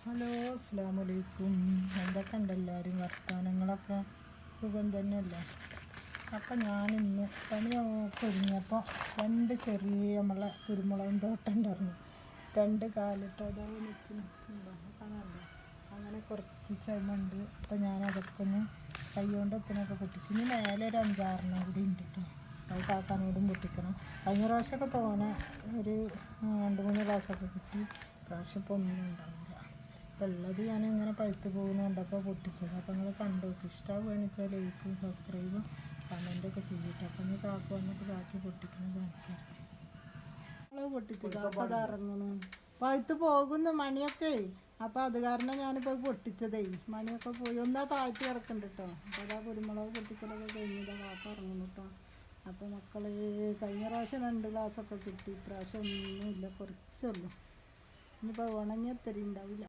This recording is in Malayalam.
ഹലോ, അസ്സലാമു അലൈക്കും. എന്തൊക്കെ ഉണ്ട് എല്ലാവരും വർത്തമാനങ്ങളൊക്കെ? സുഖം തന്നെയല്ലേ? അപ്പം ഞാനിന്ന് പണിയൊക്കെ ഒരുങ്ങിയപ്പോൾ രണ്ട് ചെറിയ നമ്മളെ കുരുമുളകും തോട്ടം ഉണ്ടായിരുന്നു. രണ്ട് കാലിട്ട് അതാ നിൽക്കുന്നുണ്ടോ, കാണാമല്ലോ. അങ്ങനെ കുറച്ച് ചുമണ്ട്. അപ്പം ഞാനതൊക്കെ ഒന്ന് കൈ കൊണ്ട് എത്തനൊക്കെ പൊട്ടിച്ചു. ഇനി മേലെ ഒരു 5-6 കൂടി ഉണ്ട് കേട്ടോ. അത് കാക്കാനോടും പൊട്ടിക്കണം. കഴിഞ്ഞ പ്രാവശ്യമൊക്കെ തോനെ ഒരു 2-3 ഗ്ലാസ്സൊക്കെ കിട്ടി. പ്രാവശ്യം ഇപ്പോൾ ഒന്നും ഉണ്ടാവില്ല. അപ്പോൾ ഉള്ളത് ഞാൻ ഇങ്ങനെ പഴുത്ത് പോകുന്നുണ്ടപ്പോൾ പൊട്ടിച്ചത്. അപ്പോൾ നിങ്ങൾ കണ്ടു നോക്കി. ഇഷ്ടമാവുകയെന്ന് വെച്ചാൽ ലൈക്കും സബ്സ്ക്രൈബും കമൻറ്റൊക്കെ ചെയ്തിട്ട്. അപ്പം നീ കാക്ക വന്നിട്ട് ബാക്കി പൊട്ടിക്കണം കാണിച്ചാൽ നമ്മൾ പൊട്ടിച്ചത്. അപ്പോൾ അത് ഇറങ്ങണം, പഴുത്ത് പോകുന്നു മണിയൊക്കെ. അപ്പോൾ അത് കാരണം ഞാനിപ്പോൾ പൊട്ടിച്ചതേ. മണിയൊക്കെ പോയി ഒന്നാ താഴ്ത്തി ഇറക്കുന്നുണ്ട് കേട്ടോ. അപ്പോൾ അതാ കുരുമുളക് പൊട്ടിക്കലൊക്കെ കഴിഞ്ഞതാ കാക്ക ഇറങ്ങുന്നു കേട്ടോ. അപ്പോൾ മക്കൾ കഴിഞ്ഞ പ്രാവശ്യം 2 ഗ്ലാസ്സൊക്കെ കിട്ടി. ഇപ്രാവശ്യം ഒന്നുമില്ല, കുറച്ചുള്ളൂ. ഇനിയിപ്പോൾ ഉണങ്ങിയ തരി ഉണ്ടാവില്ല.